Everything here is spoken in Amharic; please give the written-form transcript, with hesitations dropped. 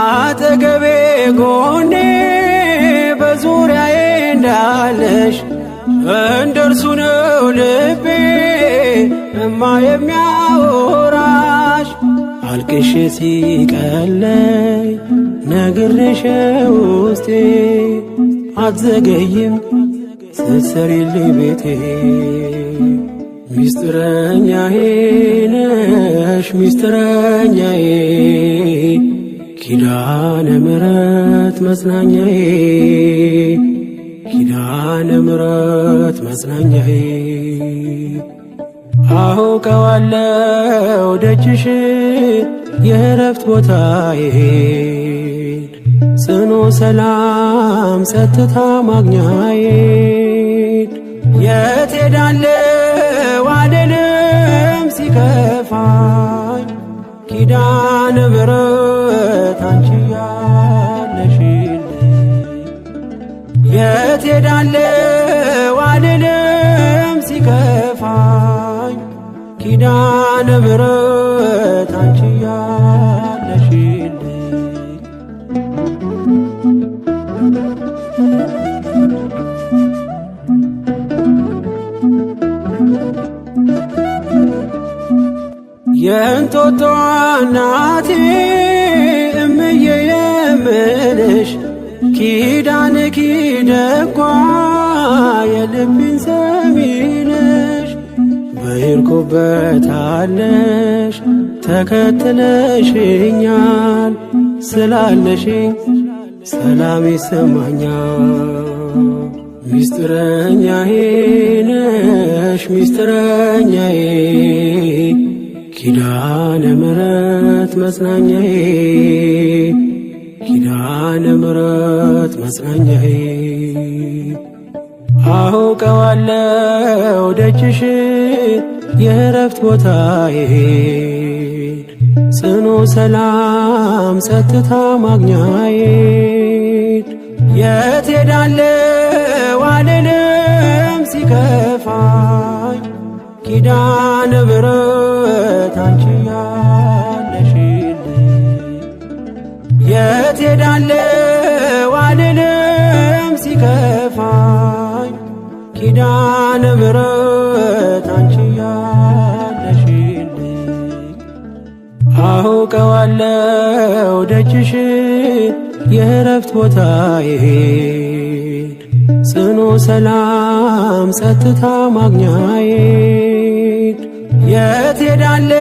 አጠገቤ ጎኔ በዙሪያዬ እንዳለሽ እንደርሱ ነው ልቤ እማ የሚያወራሽ። አልቅሼ ሲቀለይ ነግሬሽ ውስጤ አትዘገይም ስትሰሪልኝ ቤቴ። ሚስጥረኛዬ ነሽ ሚስጥረኛዬ ኪዳነ ምሕረት መጽናኛዬ ኪዳነ ምሕረት መጽናኛዬ። አውቀዋለሁ ደጅሽ የእረፍት ቦታዬን ጽኑ ሰላም ጸጥታ ማግኛዬን። የት ሄዳለሁ አልልም ሲከፋኝ ኪዳነ ምሕረት አንቺ ያለሽልኝ። የት ሄዳለሁ አልልም ሲከፋኝ ኪዳነ ምሕረት አንቺ ያለሽልኝ። የእንጦጦ እናቴ እምዬ የምልሽ ኪዳንኪ ደጓ የልቤን ሰሚ ነሽ። በሄድኩበት አለሽ ተከትለሽኛል ስላለሽኝ ሰላም ይሰማኛል። ሚስጥረኛዬ ነሽ ሚስጥረኛዬ ኪዳነ ምሕረት መጽናኛዬ ኪዳነ ምሕረት መጽናኛዬ። አውቀዋለሁ ደጅሽ የእረፍት ቦታዬን ጽኑ ሰላም ጸጥታ ማግኛዬን። የት ሄዳለሁ አልልም ሲከፋኝ ኪዳነ ምሕረት አንቺ ያለሽልኝ። የት ሄዳለሁ አልልም ሲከፋኝ ኪዳነ ምሕረት አንቺ ያለሽልኝ። አውቀዋለሁ ደጅሽ የእረፍት ቦታዬን ጽኑ ሰላም ጸጥታ ማግኛዬን። የት ሄዳለሁ